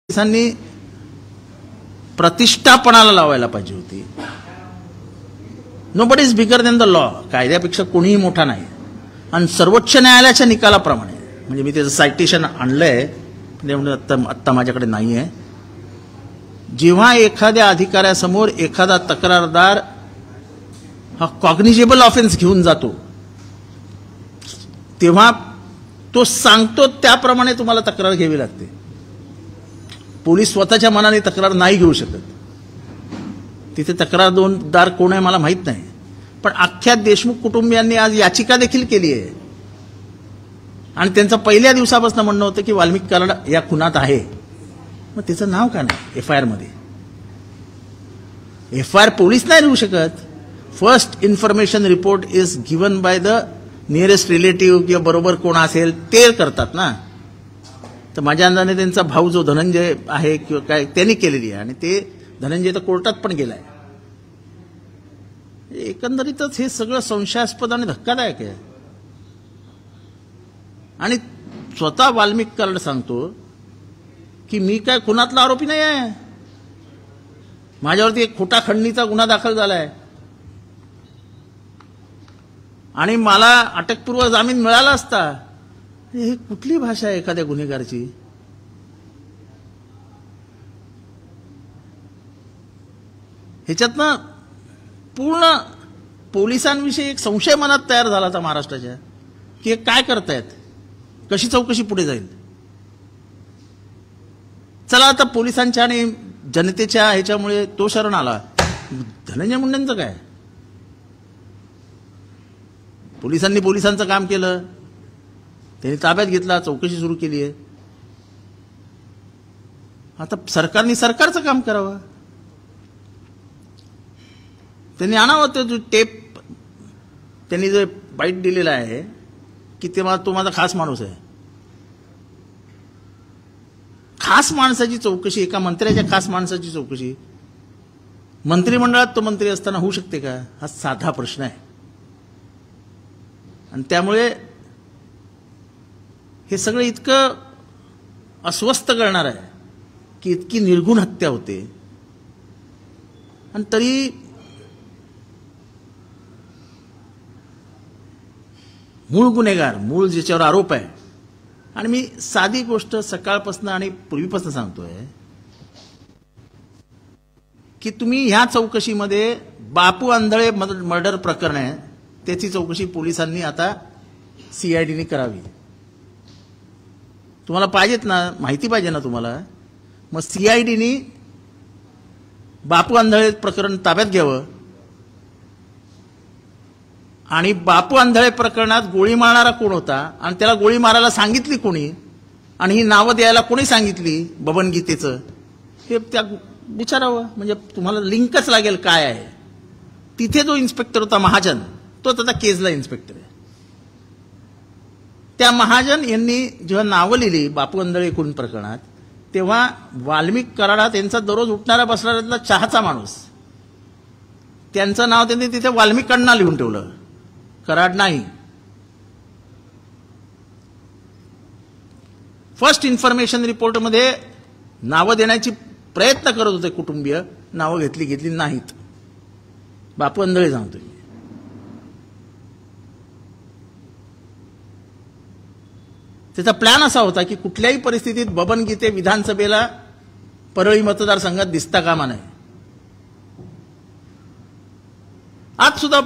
पोलिसांनी प्रतिष्ठापणाला लावायला पाहिजे होती. Nobody is bigger than the law. कायद्यापेक्षा कोणीही मोठा नाही. आणि सर्वोच्च न्यायालयाच्या निकालाप्रमाणे म्हणजे मी त्याचं सायटेशन आणलंय आत्ता माझ्याकडे नाही आहे. जेव्हा एखाद्या अधिकाऱ्यासमोर एखादा तक्रारदार हा कॉग्निजेबल ऑफेन्स घेऊन जातो तेव्हा तो सांगतो त्याप्रमाणे तुम्हाला तक्रार घ्यावी लागते. पोलीस स्वतःच्या मनाने तक्रार नाही घेऊ शकत. तिथे तक्रारदार कोण आहे मला माहित नाही. पण अख्ख्या देशमुख कुटुंबियांनी आज याचिका देखील केली आहे आणि त्यांचं पहिल्या दिवसापासून म्हणणं होतं की वाल्मिक कराड या खुनात आहे. मग त्याचं नाव का नाही एफआयआर मध्ये? एफआयआर पोलीस नाही लिहू शकत. First information report is given by the nearest relative किंवा बरोबर कोण असेल ते करतात ना. तर माझ्या अंदाने त्यांचा भाऊ जो धनंजय आहे किंवा काय त्यांनी केलेली आहे आणि ते धनंजय तर कोर्टात पण गेलाय. एकंदरीतच हे सगळं संशयास्पद आणि धक्कादायक आहे. आणि स्वतः वाल्मिक कराड सांगतो की मी काय खुनातला आरोपी नाही आहे. माझ्यावरती एक खोटा खंडणीचा गुन्हा दाखल झालाय आणि मला अटकपूर्व जामीन मिळाला असता. ही कुठली भाषा आहे एखाद्या गुन्हेगाराची? ह्याच्यातनं पूर्ण पोलिसांविषयी एक संशय मनात तयार झाला होता महाराष्ट्राच्या की हे काय करतायत, कशी चौकशी पुढे जाईल. चला आता पोलिसांच्या आणि जनतेच्या ह्याच्यामुळे तो शरण आला. धनंजय मुंडेंचं काय? पोलिसांनी पोलिसांचं काम केलं, त्यांनी ताब्यात घेतला, चौकशी सुरू केली आहे. आता सरकारने सरकारचं काम करावं. त्यांनी आणावं ते जो टेप त्यांनी जो बाईट दिलेला आहे की तो माझा खास माणूस आहे. खास माणसाची चौकशी, एका मंत्र्याच्या खास माणसाची चौकशी मंत्रिमंडळात तो मंत्री असताना होऊ शकते का? हा साधा प्रश्न आहे. आणि त्यामुळे हे सगळं इतकं अस्वस्थ करणार आहे की इतकी निर्घुण हत्या होते आणि तरी मूळ गुन्हेगार, मूळ ज्याच्यावर आरोप आहे. आणि मी साधी गोष्ट सकाळपासून आणि पूर्वीपासून सांगतोय की तुम्ही ह्या चौकशीमध्ये बापू आंधळे मर्डर प्रकरण आहे त्याची चौकशी पोलिसांनी आता सीआयडीने करावी. तुम्हाला पाहिजेत ना, माहिती पाहिजे ना तुम्हाला. मग सीआयडीने बापू आंधळे प्रकरण ताब्यात घ्यावं आणि बापू आंधळे प्रकरणात गोळी मारणारा कोण होता आणि त्याला गोळी मारायला सांगितली कोणी आणि ही नावं द्यायला कोणी सांगितली बबन गीतेचं हे त्या विचारावं. म्हणजे तुम्हाला लिंकच लागेल काय आहे. तिथे जो इन्स्पेक्टर होता महाजन, तोच आता केजला इन्स्पेक्टर आहे. त्या महाजन यांनी जेव्हा नावं लिहिली बापू आंधळे खून प्रकरणात तेव्हा वाल्मिक कराड त्यांचा दररोज उठणारा बसणाऱ्यातला चहाचा माणूस, त्यांचं नाव त्यांनी तिथे वाल्मिक अण्णा लिहून ठेवलं, कराड नाही. फर्स्ट इन्फॉर्मेशन रिपोर्टमध्ये नावं देण्याची प्रयत्न करत होते कुटुंबीय, नावं घेतली नाहीत. बापू आंधळे सांगतोय. त्याचा प्लॅन असा होता की कुठल्याही परिस्थितीत बबन गीते विधानसभेला परळी मतदारसंघात दिसता कामा नये. आज सुद्धा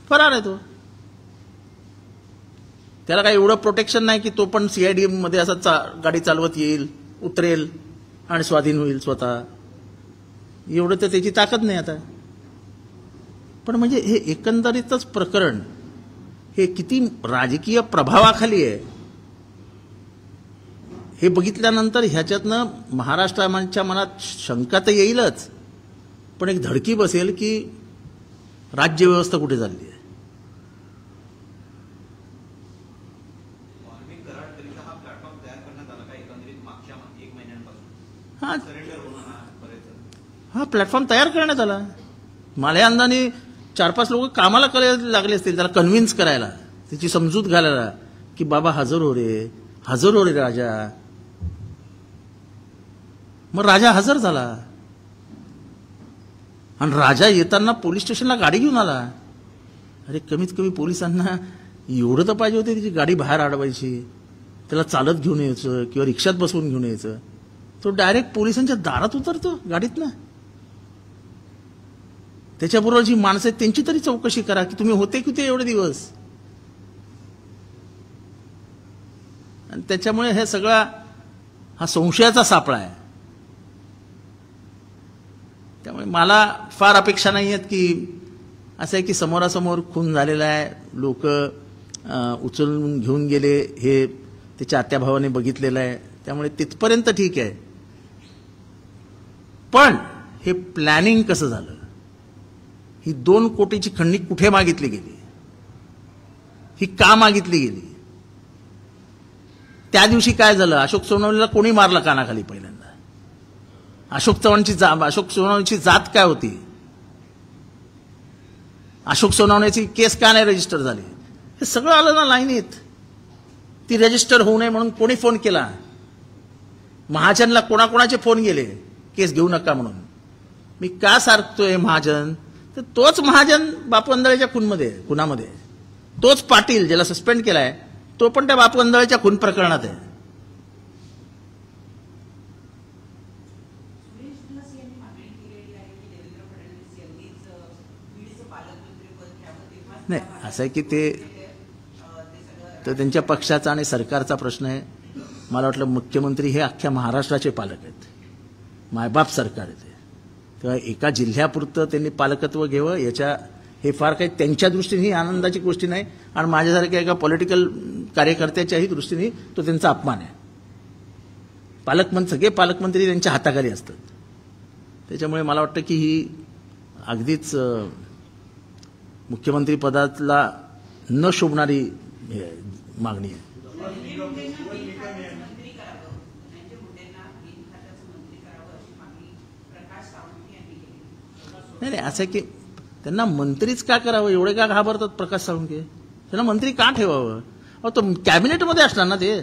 फरार आहे तो. त्याला काही एवढं प्रोटेक्शन नाही की तो पण सीआयडी मध्ये असा गाडी चालवत येईल, उतरेल आणि स्वाधीन होईल स्वतः. एवढं तर त्याची ताकद नाही आता. पण म्हणजे हे एकंदरीतच प्रकरण हे किती राजकीय प्रभावाखाली आहे हे बघितल्यानंतर ह्याच्यातनं महाराष्ट्राच्या मनात शंका तर येईलच, पण एक धडकी बसेल की राज्यव्यवस्था कुठे चालली आहे. हा प्लॅटफॉर्म तयार करण्यात आला. मला या अंदाने 4-5 लोक कामाला करायला लागले असतील त्याला कन्व्हिन्स करायला, त्याची समजूत घालायला की बाबा हजर हो रे राजा. मग राजा हजर झाला आणि राजा येताना पोलीस स्टेशनला गाडी घेऊन आला. अरे कमीत कमी पोलिसांना एवढं तर पाहिजे होते त्याची गाडी बाहेर अडवायची, त्याला चालत घेऊन यायचं किंवा रिक्षात बसवून घेऊन यायचं. तो डायरेक्ट पोलिसांच्या दारात उतरतो गाडीतनं. त्याच्याबरोबर जी माणसं आहेत त्यांची तरी चौकशी करा की तुम्ही होते कुठे एवढे दिवस. आणि त्याच्यामुळे हे सगळा हा संशयाचा सापळा आहे. त्यामुळे मला फार अपेक्षा नाही आहेत की असं आहे की समोरासमोर खून झालेला आहे, लोक उचलून घेऊन गेले, हे त्याच्या आत्याभावाने बघितलेलं आहे, त्यामुळे तिथपर्यंत ठीक आहे. पण हे प्लॅनिंग कसं झालं, ही 2 कोटीची खंडणी कुठे मागितली गेली, ही का मागितली गेली, त्या दिवशी काय झालं, अशोक सोनवणेला कोणी मारलं कानाखाली पहिल्यांदा, अशोक सोनवणेची जात काय होती, अशोक सोनवणेची केस का नाही रजिस्टर झाली, हे सगळं आलं ना लाईनीत. ती रजिस्टर होऊ नये म्हणून कोणी फोन केला, महाजनला कोणाकोणाचे फोन गेले केस घेऊ नका म्हणून. मी का सारखतोय महाजन, तर तोच महाजन बापू अंधळेच्या खुनामध्ये, तोच पाटील ज्याला सस्पेंड केलाय तो पण त्या बापू अंधळेच्या खून प्रकरणात आहे. नाही असं आहे की ते तर त्यांच्या पक्षाचा आणि सरकारचा प्रश्न आहे. मला वाटलं मुख्यमंत्री हे अख्ख्या महाराष्ट्राचे पालक आहेत, मायबाप सरकार आहे, तेव्हा एका जिल्ह्यापुरतं त्यांनी पालकत्व घ्यावं, याच्या हे फार काही त्यांच्या दृष्टीने आनंदाची गोष्टी नाही आणि माझ्यासारख्या एका पॉलिटिकल कार्यकर्त्याच्याही दृष्टीने तो त्यांचा अपमान आहे. सगळे पालकमंत्री त्यांच्या हाताखाली असतात. त्याच्यामुळे मला वाटतं की ही अगदीच मुख्यमंत्री पदाला न शोभणारी मागणी आहे. नाही नाही असं आहे की त्यांना मंत्रीच का करावं, एवढे का घाबरतात प्रकाश साळुंखे, त्यांना मंत्री का ठेवावं, अहो तो कॅबिनेटमध्ये असणार ना. ते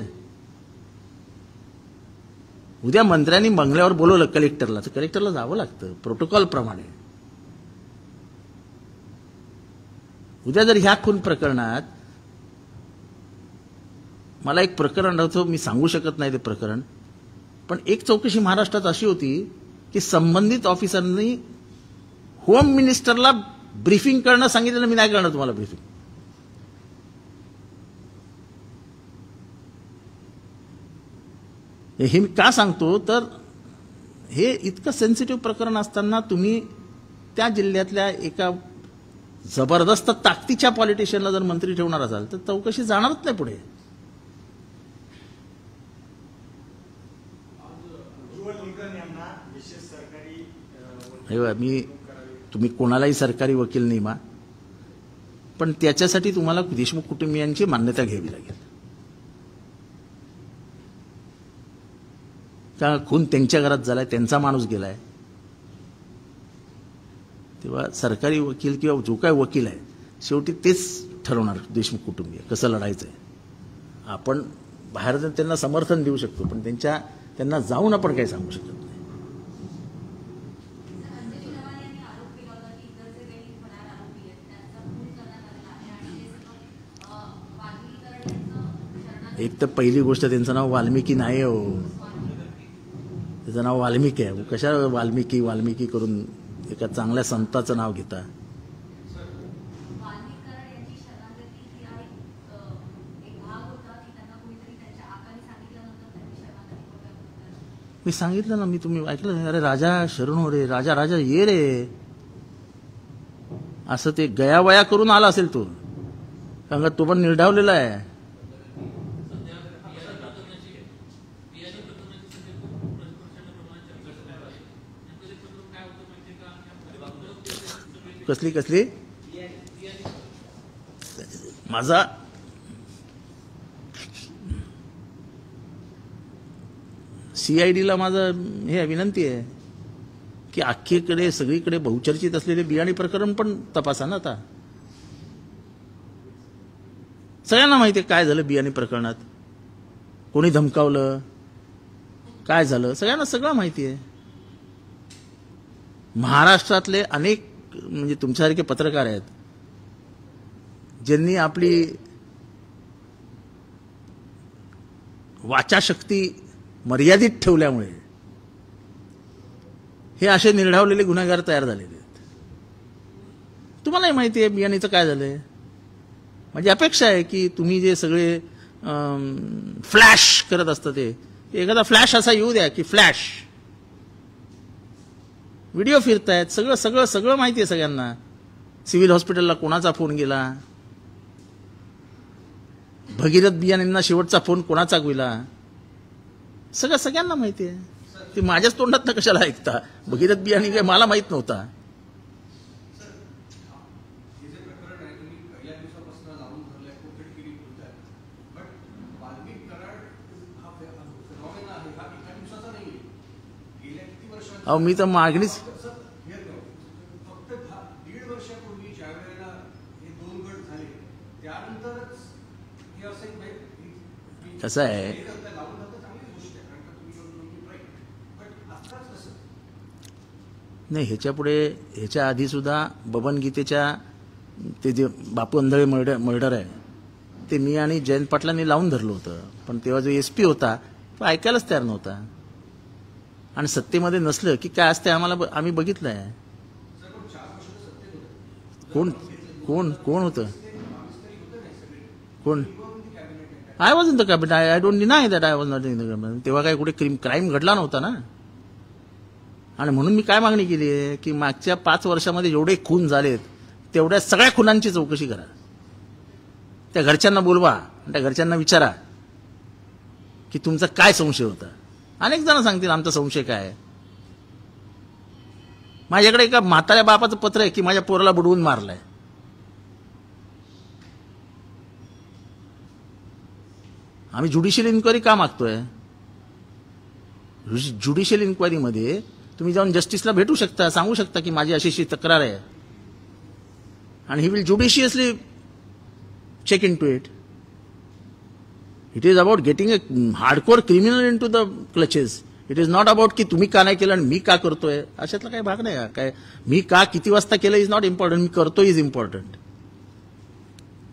उद्या मंत्र्यांनी बंगल्यावर बोलवलं कलेक्टरला, तर कलेक्टरला जावं लागतं प्रोटोकॉल प्रमाणे. उद्या जर ह्या खून प्रकरणात, मला एक प्रकरण आठवतं, मी सांगू शकत नाही ते प्रकरण, पण एक चौकशी महाराष्ट्रात अशी होती की संबंधित ऑफिसरनी होम मिनिस्टरला ब्रीफिंग करणं सांगितलं, मी नाही करणार तुम्हाला ब्रीफिंग. हे मी का सांगतो, तर हे इतकं सेन्सिटिव्ह प्रकरण असताना तुम्ही त्या जिल्ह्यातल्या एका जबरदस्त ताकदीच्या पॉलिटिशियनला जर मंत्री ठेवणार असाल तर चौकशी जाणारच नाही पुढे. तुम्ही कोणालाही सरकारी वकील नेमा, पण त्याच्यासाठी तुम्हाला देशमुख कुटुंबियांची मान्यता घ्यावी लागेल. का खून त्यांच्या घरात झालाय, त्यांचा माणूस गेलाय, तेव्हा सरकारी वकील किंवा जो काय वकील आहे शेवटी तेच ठरवणार देशमुख कुटुंबीय कसं लढायचंय. आपण बाहेर त्यांना समर्थन देऊ शकतो, पण त्यांना जाऊन आपण काही सांगू शकत नाही. एक तर पहिली गोष्ट त्यांचं नाव वाल्मिकी नाही हो, त्याचं नाव वाल्मिकी आहे. कशा वाल्मिकी करून एका चांगल्या संताचं नाव घेता. मी सांगितलं ना, तुम्ही ऐकलं, अरे राजा शरण हो रे, राजा ये रे, असं ते गयावया करून आला असेल तो, कारण तो पण निर्ढावलेला आहे. कसली माझा CIDला माझं हे विनंती आहे की अख्खीकडे सगळीकडे बहुचर्चित असलेले बियाणे प्रकरण पण तपासा ना. आता सगळ्यांना माहिती आहे काय झालं बियाणे प्रकरणात, कोणी धमकावलं, काय झालं सगळ्यांना सगळं माहिती आहे. महाराष्ट्रातले अनेक म्हणजे तुमच्यासारखे पत्रकार आहेत ज्यांनी आपली वाचाशक्ती मर्यादित ठेवल्यामुळे हे असे निर्ढावलेले गुन्हेगार तयार झालेले आहेत. तुम्हालाही माहिती आहे बियाणीचं काय झालंय. माझी अपेक्षा आहे की तुम्ही जे सगळे फ्लॅश करत असता ते एखादा फ्लॅश असा येऊ द्या की फ्लॅश व्हिडिओ फिरतायत, सगळं सगळं सगळं माहिती आहे सगळ्यांना. सिव्हिल हॉस्पिटलला कोणाचा फोन गेला, भगीरथ बियाणींना शेवटचा फोन कोणाचा गेला, सगळं सगळ्यांना माहिती आहे. ते माझ्याच तोंडात कशाला ऐकता. भगीरथ बियाणी काय मला माहित नव्हता. अहो मी तर मागणीच कसं आहे. नाही ह्याच्या आधी सुद्धा बबन गीतेच्या ते जे बापू अंधळे मर्डर आहे ते मी आणि जयंत पाटलांनी लावून धरलं होतं. पण तेव्हा जो SP होता तो ऐकायलाच तयार नव्हता. आणि सत्तेमध्ये नसलं की काय असते आम्ही बघितलंय. कोण कोण कोण होतं कोण. I was in the cabinet. I don't deny that I was not in the cabinet. तेव्हा काय कुठे क्राईम घडला नव्हता ना. आणि म्हणून मी काय मागणी केली आहे की मागच्या 5 वर्षामध्ये जेवढे खून झालेत तेवढ्या सगळ्या खुनांची चौकशी करा. त्या घरच्यांना बोलवा, त्या घरच्यांना विचारा की तुमचा काय संशय होता. अनेक जण सांगतील आमचा संशय काय आहे. माझ्याकडे एका म्हाताऱ्या बापाचं पत्र आहे की माझ्या पोराला बुडवून मारलंय. आम्ही ज्युडिशियल इन्क्वायरी का मागतोय. ज्युडिशियल इन्क्वायरीमध्ये तुम्ही जाऊन जस्टिसला भेटू शकता, सांगू शकता की माझी अशी तक्रार आहे आणि ही will judiciously check into it. It is about getting a hardcore criminal into the clutches. It is not about की तुम्ही का नाही केलं आणि मी का करतोय. अशातला काही भाग नाही. काय मी का किती वाजता केलं इज नॉट इम्पॉर्टंट. मी करतोय इज इम्पॉर्टंट.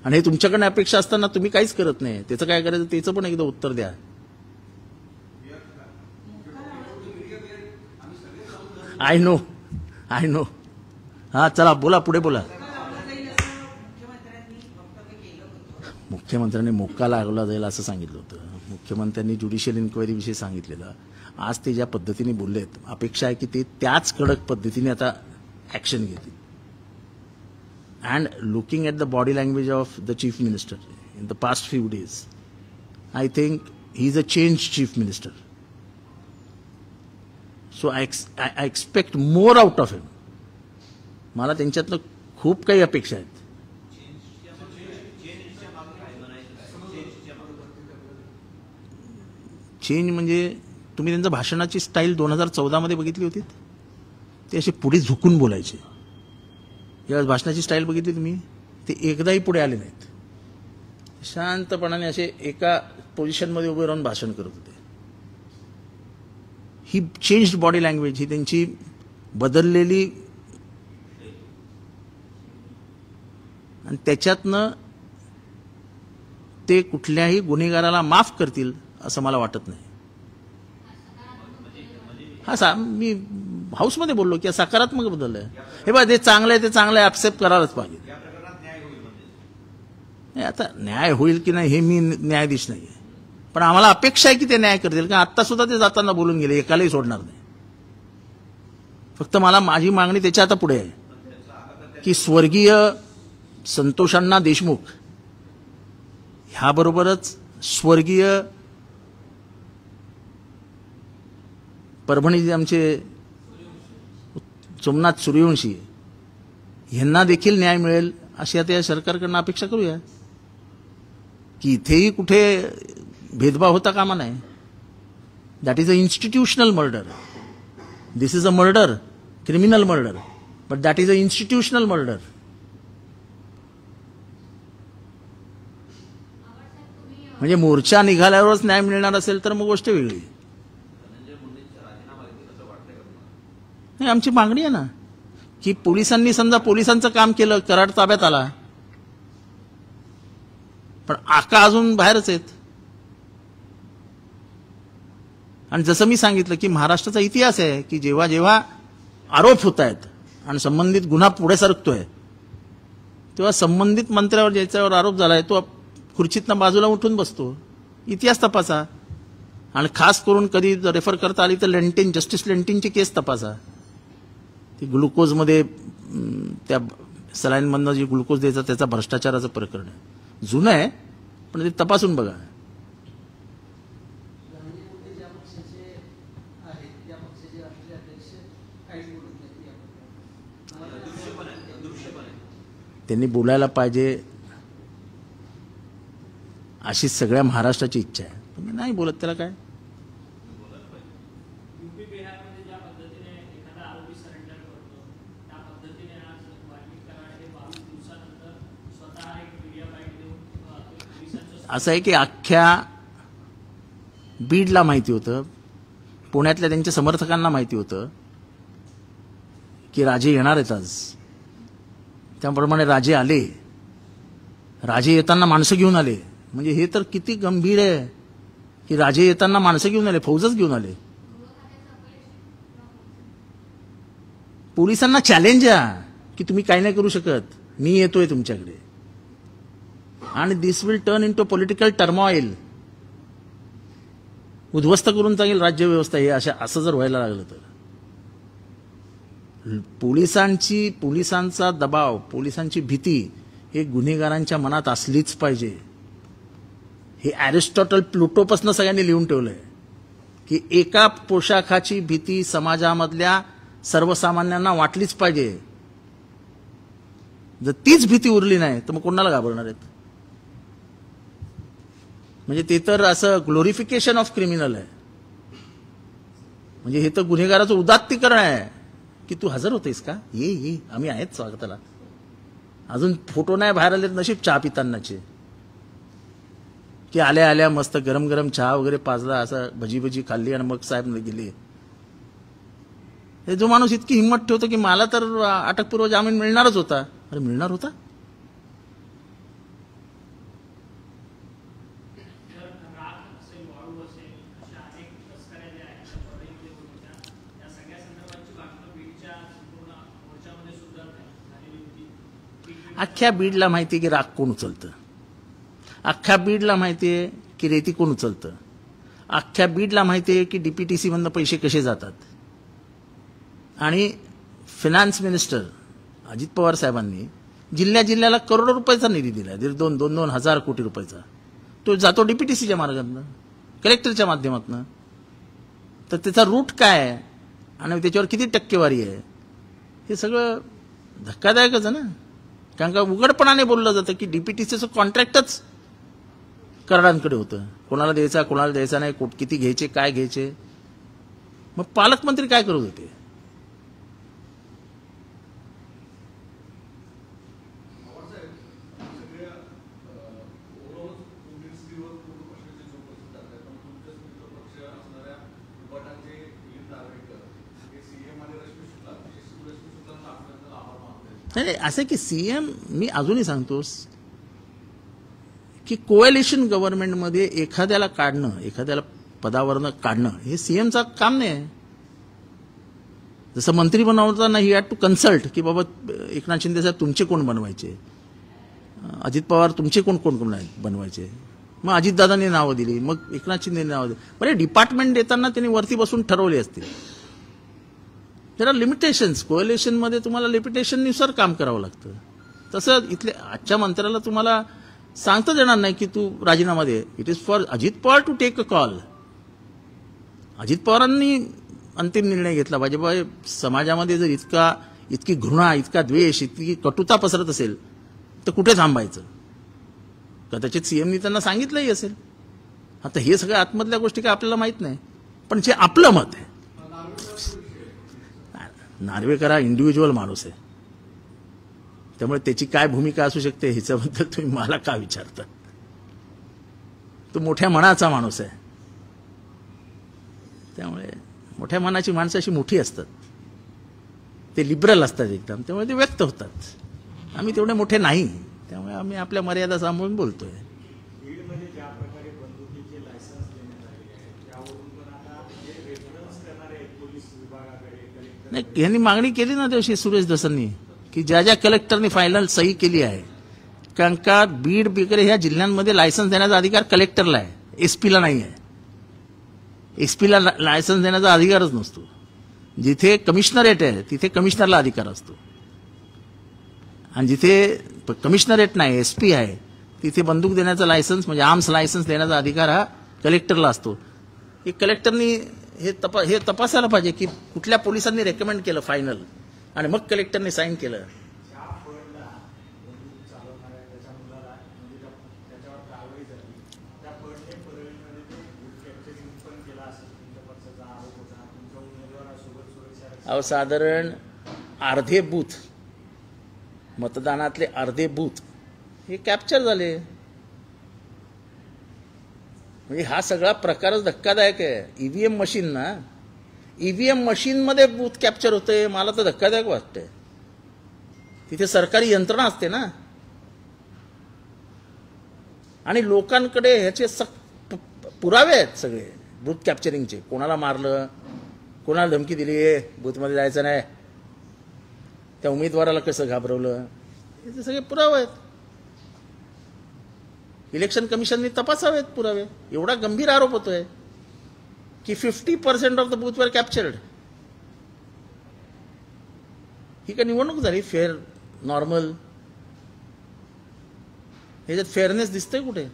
आणि हे तुमच्याकडनं अपेक्षा असताना तुम्ही काहीच करत नाही. त्याचं काय करायचं त्याचं पण एकदा उत्तर द्या. आय नो हा चला बोला पुढे बोला. मुख्यमंत्र्यांनी मोक्का लागला जाईल असं सांगितलं होतं. मुख्यमंत्र्यांनी ज्युडिशियल इन्क्वायरी विषयी सांगितलेलं. आज ते ज्या पद्धतीने बोललेत अपेक्षा आहे की ते त्याच कडक पद्धतीने आता ऍक्शन घेतील. And looking at the body language of the chief minister in the past few days I think he is a change chief minister. So I expect more out of him. मला त्यांच्यातलं खूप काही अपेक्षा आहेत. Change म्हणजे तुम्ही त्यांच्या भाषणाची स्टाईल 2014 मध्ये बघितली होती. ते असे पुढे झुकून बोलायचे. या भाषणाची स्टाईल बघितली तुम्ही. ते एकदाही पुढे आले नाहीत. शांतपणाने असे एका पोझिशनमध्ये उभे राहून भाषण करत होते. ही चेंज्ड बॉडी लँग्वेज, ही त्यांची बदललेली आणि त्याच्यातनं ते कुठल्याही गुन्हेगाराला माफ करतील असं मला वाटत नाही. हा मी हाऊसमध्ये बोललो की सकारात्मक बदल आहे. हे बघा ते चांगलं आहे, ते चांगलं आहे, ऍक्सेप्ट करायलाच पाहिजे. आता न्याय होईल की नाही हे मी न्यायाधीश नाही आहे, पण आम्हाला अपेक्षा आहे की ते न्याय करतील. कारण आत्ता सुद्धा ते जाताना बोलून गेले एकालाही सोडणार नाही. फक्त मला माझी मागणी त्याच्या आता पुढे आहे की स्वर्गीय संतोषाण्णा देशमुख ह्याबरोबरच स्वर्गीय परभणीचे आमचे सोमनाथ सूर्यवंशी यांना देखील न्याय मिळेल अशी आता या सरकारकडनं अपेक्षा करूया. की इथेही कुठे भेदभाव होता कामा नाही. That is a institutional murder. This is a murder, criminal murder, but that is a institutional murder. म्हणजे मोर्चा निघाल्यावरच न्याय मिळणार असेल तर मग गोष्ट वेगळी. हे आमची मागणी आहे ना की पोलिसांनी समजा पोलिसांचं काम केलं, कराड ताब्यात आला, पण आका अजून बाहेरच आहेत. आणि जसं मी सांगितलं की महाराष्ट्राचा इतिहास आहे की जेव्हा जेव्हा आरोप होत आहेत आणि संबंधित गुन्हा पुढे सरकतोय तेव्हा संबंधित मंत्र्यावर ज्याच्यावर आरोप झालाय तो खुर्चीतनं बाजूला उठून बसतो. इतिहास तपासा. आणि खास करून कधी रेफर करता आली तर लेंटिन, जस्टिस लेंटिनची केस तपासा. ती ग्लुकोजमध्ये त्या सलाईनमधनं जी ग्लुकोज द्यायचा त्याचा भ्रष्टाचाराचं प्रकरण आहे. जुनं आहे पण ते तपासून बघा. त्यांनी बोलायला पाहिजे अशी सगळ्या महाराष्ट्राची इच्छा आहे. पण नाही बोलत, त्याला काय. असं आहे की अख्ख्या बीडला माहिती होतं, पुण्यातल्या त्यांच्या समर्थकांना माहिती होतं की राजे येणार आहेत आज. त्याप्रमाणे राजे आले. राजे येताना माणसं घेऊन आले. म्हणजे हे तर किती गंभीर आहे की राजे येताना माणसं घेऊन आले, फौजच घेऊन आले. पोलिसांना चॅलेंज आहे की तुम्ही काही नाही करू शकत, मी येतोय तुमच्याकडे. आणि this will turn into political turmoil. उद्ध्वस्त करून जाईल राज्यव्यवस्था हे असं जर व्हायला लागलं तर. पोलिसांचा दबाव, पोलिसांची भीती हे गुन्हेगारांच्या मनात असलीच पाहिजे. हे अरिस्टॉटल, प्लुटोपासून सगळ्यांनी लिहून ठेवलंय की एका पोशाखाची भीती समाजामधल्या सर्वसामान्यांना वाटलीच पाहिजे. जर तीच भीती उरली नाही तर मग कोणाला घाबरणार आहेत. म्हणजे ते तर असं ग्लोरिफिकेशन ऑफ क्रिमिनल आहे. म्हणजे हे तर गुन्हेगाराचं उदात्तीकरण आहे की तू हजर होतेस का, ये आम्ही आहेत स्वागताला. अजून फोटो नाही बाहेर आले, नशीब चहा पितानाचे की आल्या आल्या मस्त गरम गरम चहा वगैरे पाजला, असं भजी खाल्ली आणि मग साहेब गेले. हे जो माणूस इतकी हिंमत ठेवतो की मला तर अटकपूर्व जामीन मिळणारच होता. अरे मिळणार होता. अख्ख्या बीडला माहिती आहे की राग कोण उचलतं. अख्ख्या बीडला माहिती आहे की रेती कोण उचलतं. अख्ख्या बीडला माहिती आहे की डीपीटीसी मधनं पैसे कसे जातात. आणि फिनान्स मिनिस्टर अजित पवार साहेबांनी जिल्ह्याला करोडो रुपयाचा निधी दिला, 2,000 कोटी रुपयाचा. तो जातो डीपीटीसीच्या मार्गातनं, कलेक्टरच्या माध्यमातून. तर त्याचा रूट काय आहे आणि त्याच्यावर किती टक्केवारी आहे हे सगळं धक्कादायकच आहे ना. कारण का उघडपणाने बोललं जातं की डीपीटीसीचं कॉन्ट्रॅक्टच कराडांकडे होतं. कोणाला द्यायचा नाही, किती घ्यायचे, काय घ्यायचे. मग पालकमंत्री काय करत होते. नाही असं की सीएम, मी अजूनही सांगतोस की कोएलिशन गव्हर्नमेंटमध्ये एखाद्याला पदावरनं काढणं हे सीएमचं काम नाही. जसं मंत्री बनवताना ही हॅड टू कन्सल्ट की बाबा एकनाथ शिंदे साहेब तुमचे कोण बनवायचे, अजित पवार तुमचे कोण बनवायचे. मग अजितदादांनी नावं दिली, मग एकनाथ शिंदेनी नावं दिली. बरे डिपार्टमेंट देताना त्यांनी वरती बसून ठरवले असतील. त्याला लिमिटेशन्स, कोएलिशनमध्ये तुम्हाला लिमिटेशननुसार काम करावं लागतं. तसं इथले आजच्या मंत्र्याला तुम्हाला सांगताच येणार नाही की तू राजीनामा दे. It is for Ajit Pawar to take a call. Ajit पवारांनी अंतिम निर्णय घेतला पाहिजे. बाबा समाजामध्ये जर इतकी घृणा, इतका द्वेष, इतकी कटुता पसरत असेल तर कुठे थांबायचं. कदाचित सीएमनी त्यांना सांगितलंही असेल. आता हे सगळ्या आतमधल्या गोष्टी काय आपल्याला माहित नाही, पण जे आपलं मत आहे. नार्वेकर हा इंडिव्हिज्युअल माणूस आहे, त्यामुळे त्याची काय भूमिका असू शकते ह्याच्याबद्दल तुम्ही मला का विचारता. तो मोठ्या मनाचा माणूस आहे. त्यामुळे मोठ्या मनाची माणसं अशी मोठी असतात. ते लिबरल असतात एकदम, त्यामुळे ते व्यक्त होतात. आम्ही तेवढे मोठे नाही, त्यामुळे आम्ही आपल्या मर्यादा सांभाळून बोलतोय. बीडमध्ये ज्या प्रकारे बंदुकीचे लायसन्स देण्यात आले आहे त्यावरून पण आता जे रेफरन्स करणारे आहेत पोलीस विभागाकडे कलेक्टर नाही, यांनी मागणी केली ना दिवशी सुरेश दसांनी, की ज्या ज्या कलेक्टरनी फायनल सही केली आहे, कारण का बीड वगैरे ह्या जिल्ह्यांमध्ये लायसन्स देण्याचा अधिकार कलेक्टरला आहे, एसपीला नाही आहे. एसपीला लायसन्स देण्याचा अधिकारच नसतो. जिथे कमिशनरेट आहे तिथे कमिशनरला अधिकार असतो, आणि जिथे कमिशनरेट नाही एसपी आहे तिथे बंदूक देण्याचा लायसन्स म्हणजे आर्म्स लायसन्स देण्याचा अधिकार हा कलेक्टरला असतो. हे कलेक्टरनी हे तपासायला पाहिजे की कुठल्या पोलिसांनी रेकमेंड केलं फायनल, आणि मग कलेक्टरने साईन केलं. ज्या फळला बंदूक चालवणाऱ्या त्याच्या मुलाला म्हणजे त्याच्यावर कारवाई झाली त्या फळने परळीमध्ये ते बुट कॅप्चरिंग पण केला असेल तुमच्या पक्षाचा आरोप होता. तुमच्या उमेदवारासोबत सुरक्षा अहो साधारण अर्धे बूथ, मतदानातले अर्धे बूथ हे कॅप्चर झाले. म्हणजे हा सगळा प्रकारच धक्कादायक आहे. ईव्हीएम मशीन ना, ईव्हीएम मशीन मध्ये बूथ कॅप्चर होते, मला तर धक्कादायक वाटतंय. तिथे सरकारी यंत्रणा असते ना, आणि लोकांकडे ह्याचे पुरावे आहेत सगळे बूथ कॅप्चरिंगचे. कोणाला मारलं, कोणाला धमकी दिली, बूथमध्ये जायचं नाही, त्या उमेदवाराला कसं घाबरवलं, हे सगळे पुरावे आहेत. इलेक्शन कमिशनने तपासावेत पुरावे. एवढा गंभीर आरोप होतोय की 50% ऑफ द बूथ वर कॅप्चर्ड. ही का निवडणूक झाली फेअर, नॉर्मल? ह्याच्यात फेअरनेस दिसतंय कुठे?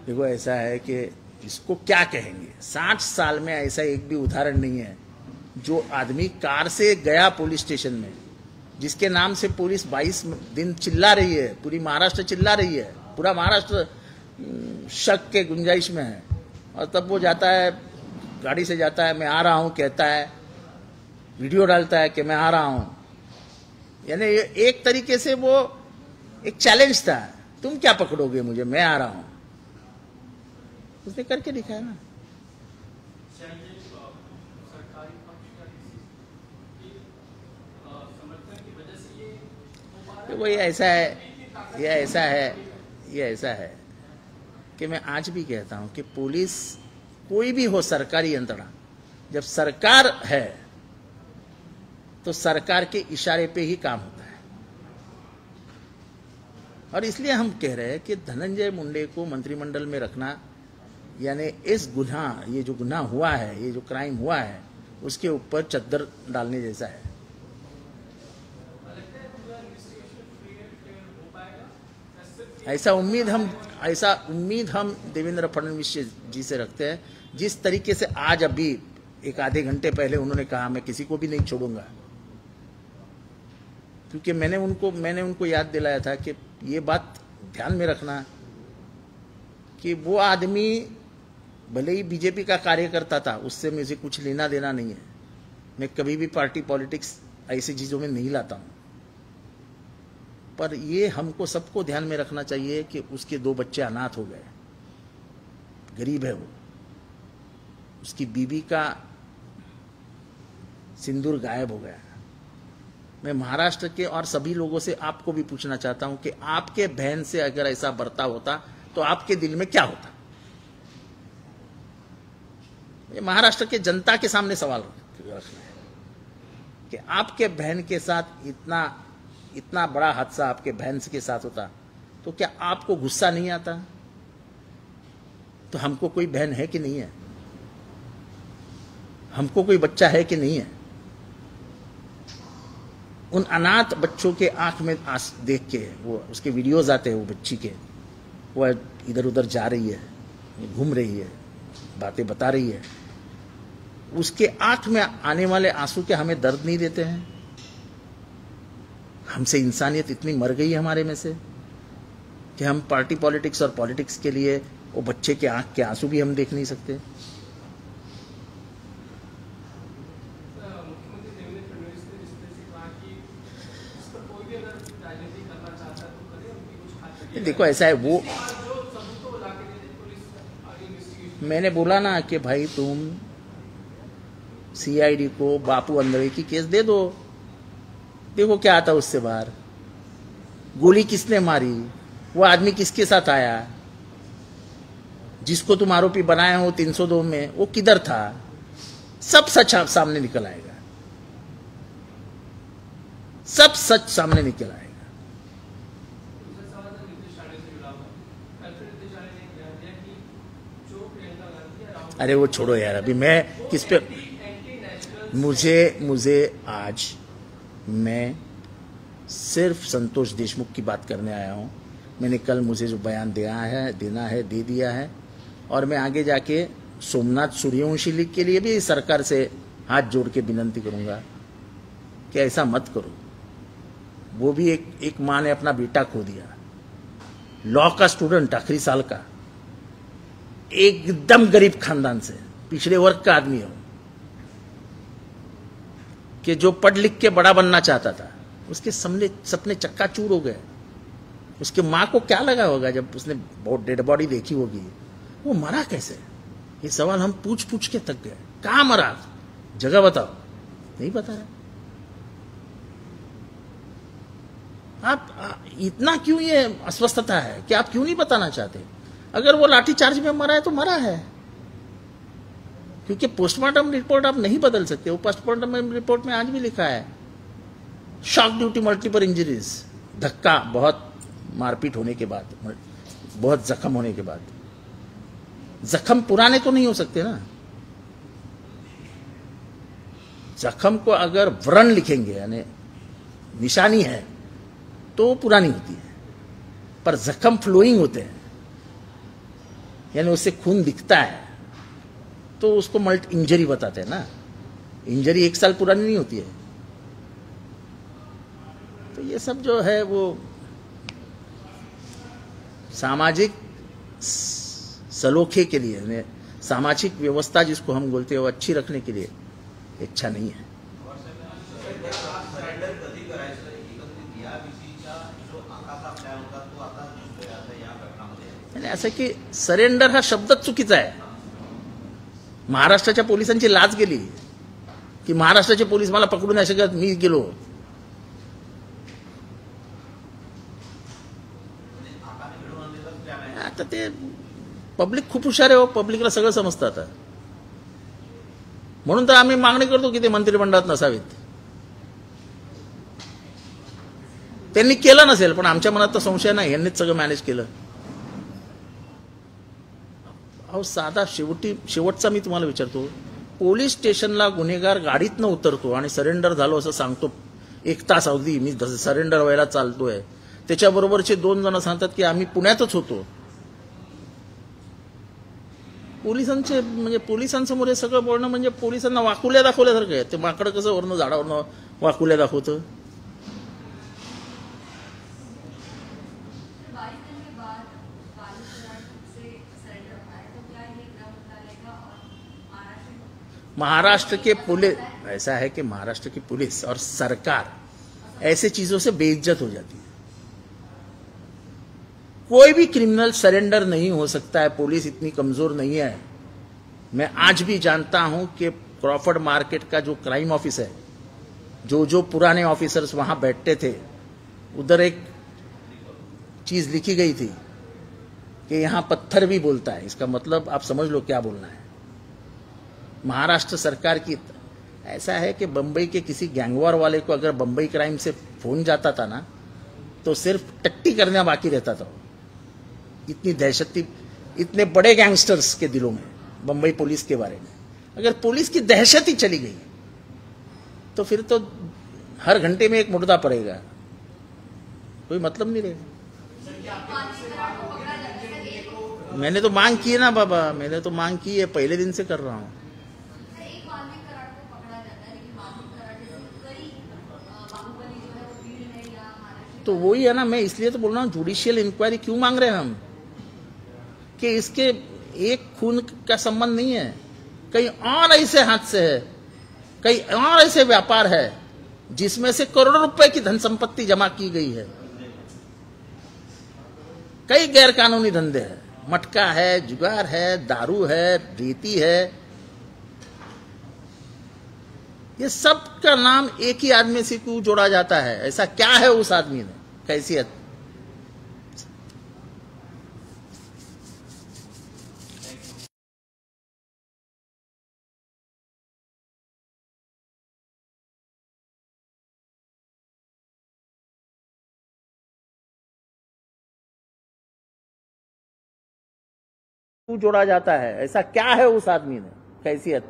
देखो ऐसा है कि इसको क्या कहेंगे, 60 साल में ऐसा एक भी उदाहरण नहीं है जो आदमी कार से गया पुलिस स्टेशन में, जिसके नाम से पुलिस 22 दिन चिल्ला रही है, पूरी महाराष्ट्र चिल्ला रही है, पूरा महाराष्ट्र शक के गुंजाइश में है, और तब वो जाता है, गाड़ी से जाता है, मैं आ रहा हूं कहता है, वीडियो डालता है कि मैं आ रहा हूं. यानी एक तरीके से वो एक चैलेंज था, तुम क्या पकड़ोगे मुझे, मैं आ रहा हूं. उसने करके दिखाया ना. वो ये ऐसा है कि मैं आज भी कहता हूं कि पुलिस कोई भी हो, सरकारी यंत्रणा, जब सरकार है तो सरकार के इशारे पे ही काम होता है. और इसलिए हम कह रहे हैं कि धनंजय मुंडे को मंत्रिमंडल में रखना यानी इस गुनाह, ये जो गुनाह हुआ है, ये जो क्राइम हुआ है, उसके ऊपर चद्दर डालने जैसा है. ऐसा उम्मीद हम देवेंद्र फडणवीस जी से रखते हैं. जिस तरीके से आज अभी एक आधे घंटे पहले उन्होंने कहा मैं किसी को भी नहीं छोड़ूंगा, क्योंकि मैंने उनको याद दिलाया था कि ये बात ध्यान में रखना कि वो आदमी भले ही बीजेपी का कार्यकर्ता था, उससे मुझे कुछ लेना देना नहीं है. मैं कभी भी पार्टी पॉलिटिक्स ऐसी चीजों में नहीं लाता हूं. पर ये हमको सबको ध्यान में रखना चाहिए कि उसके 2 बच्चे अनाथ हो गए, गरीब है वो, उसकी बीवी का सिंदूर गायब हो गया. मैं महाराष्ट्र के और सभी लोगों से आपको भी पूछना चाहता हूं कि आपके बहन से अगर ऐसा बर्ताव होता तो आपके दिल में क्या होता? ये महाराष्ट्र के जनता के सामने सवाल रखना है कि आपके बहन के साथ इतना बड़ा हादसा आपके बहन के साथ होता तो क्या आपको गुस्सा नहीं आता? तो हमको कोई बहन है कि नहीं है? हमको कोई बच्चा है कि नहीं है? उन अनाथ बच्चों के आंख में देख के वो उसके वीडियोज आते हैं, वो बच्ची के, वो इधर उधर जा रही है, घूम रही है, बातें बता रही है, उसके आंख में आने वाले आंसू क्या हमें दर्द नहीं देते हैं? हमसे इंसानियत इतनी मर गई है हमारे में से कि हम पार्टी पॉलिटिक्स और पॉलिटिक्स के लिए वो बच्चे के आंख के आंसू भी हम देख नहीं सकते. देखो ऐसा है, वो मैंने बोला ना कि भाई तुम सीआईडी को बापू अंधवे की केस दे दो, देखो क्या आता उससे बाहर। गोली किसने मारी, वो आदमी किसके साथ आया, जिसको तुम आरोपी बनाए हो 302 में, वो किधर था, सब सच सामने निकल आएगा, सब सच सामने निकल आएगा। अरे वो छोड़ो यार, अभी मैं किस पे, मुझे आज मैं सिर्फ संतोष देशमुख की बात करने आया हूं। मैंने कल मुझे जो बयान देना है दे दिया है, और मैं आगे जाके सोमनाथ सूर्यवंशी के लिए भी सरकार से हाथ जोड़ के विनती करूंगा कि ऐसा मत करो। वो भी एक माँ ने अपना बेटा खो दिया, लॉ का स्टूडेंट आखिरी साल का, एकदम गरीब खानदान से, पिछड़े वर्ग का आदमी हो, कि जो पढ़ लिख के बड़ा बनना चाहता था, उसके सपने चक्काचूर हो गए। उसके माँ को क्या लगा होगा जब उसने बहुत डेड बॉडी देखी होगी, वो मरा कैसे, ये सवाल हम पूछ पूछ के थक गए। कहाँ मरा, जगह बताओ, नहीं बता रहा। आप इतना क्यों ये अस्वस्थता है कि आप क्यों नहीं बताना चाहते? अगर वो लाठीचार्ज में मरा है तो मरा है, क्योंकि पोस्टमार्टम रिपोर्ट आप नहीं बदल सकते। वो पोस्टमार्टम रिपोर्ट में आज भी लिखा है शॉक ड्यूटी मल्टीपल इंजरीज, धक्का, बहुत मारपीट होने के बाद, बहुत जख्म होने के बाद। जख्म पुराने तो नहीं हो सकते ना, जख्म को अगर व्रण लिखेंगे यानी निशानी है तो पुरानी होती है, पर जख्म फ्लोइंग होते हैं यानी उससे खून दिखता है तो उसको मल्टी इंजरी बताते हैं ना। इंजरी 1 साल पुरानी नहीं होती है। तो ये सब जो है वो सामाजिक सलोखे के लिए, सामाजिक व्यवस्था जिसको हम बोलते हैं वो अच्छी रखने के लिए इच्छा नहीं है। असं की सरेंडर हा शब्दच चुकीचा आहे। महाराष्ट्राच्या पोलिसांची लाज गेली की महाराष्ट्राचे पोलीस मला पकडू नाही शकत, मी गेलो। आता ते पब्लिक खूप हुशार आहे हो, पब्लिकला सगळं समजतं आता। म्हणून तर आम्ही मागणी करतो की ते मंत्रिमंडळात नसावेत। त्यांनी केलं नसेल पण आमच्या मनात तर संशय नाही, यांनीच सगळं मॅनेज केलं। अहो साधा शेवटचा मी तुम्हाला विचारतो, पोलीस स्टेशनला गुन्हेगार गाडीतनं उतरतो आणि सरेंडर झालो असं सांगतो, 1 तास अगदी मी सरेंडर व्हायला चालतोय, त्याच्याबरोबरचे 2 जण सांगतात की आम्ही पुण्यातच होतो। पोलिसांचे म्हणजे पोलिसांसमोर हे सगळं बोलणं म्हणजे पोलिसांना वाकुल्या दाखवल्यासारखं आहे। ते माकडं कसं वरनं झाडावरनं वाकुल्या दाखवतं। महाराष्ट्र के पुलिस, ऐसा है कि महाराष्ट्र की पुलिस और सरकार ऐसे चीजों से बेइज्जत हो जाती है। कोई भी क्रिमिनल सरेंडर नहीं हो सकता है, पुलिस इतनी कमजोर नहीं है। मैं आज भी जानता हूं कि क्रॉफर्ड मार्केट का जो क्राइम ऑफिस है, जो पुराने ऑफिसर्स वहां बैठते थे, उधर एक चीज लिखी गई थी कि यहां पत्थर भी बोलता है। इसका मतलब आप समझ लो क्या बोलना है। महाराष्ट्र सरकार की ऐसा है कि बंबई के किसी गैंगवार वाले को अगर बंबई क्राइम से फोन जाता था ना तो सिर्फ टट्टी करना बाकी रहता था। इतनी दहशत थी इतने बड़े गैंगस्टर्स के दिलों में बंबई पुलिस के बारे में। अगर पुलिस की दहशत ही चली गई तो फिर तो हर घंटे में एक मुर्दा पड़ेगा, कोई मतलब नहीं रहेगा। मैंने तो मांग की है ना बाबा, मैंने तो मांग की है, पहले दिन से कर रहा हूं। तो वही है ना, मैं इसलिए तो बोल रहा हूँ जुडिशियल इंक्वायरी क्यों मांग रहे हैं हम, कि इसके एक खून का संबंध नहीं है, कहीं और ऐसे हाथ से है, कहीं और ऐसे व्यापार है जिसमें से करोड़ों रुपए की धन संपत्ति जमा की गई है। कई गैरकानूनी धंधे हैं, मटका है, जुगार है, दारू है, रेती है, ये सब का नाम एक ही आदमी से क्यों जोड़ा जाता है? ऐसा क्या है उस आदमी में, कैसियत? क्यों जोड़ा जाता है? ऐसा क्या है उस आदमी में, कैसियत?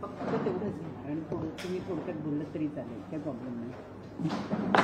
फक्त तेवढंच आणि तुम्ही थोडक्यात बोललं तरी चालेल, काही प्रॉब्लेम नाही.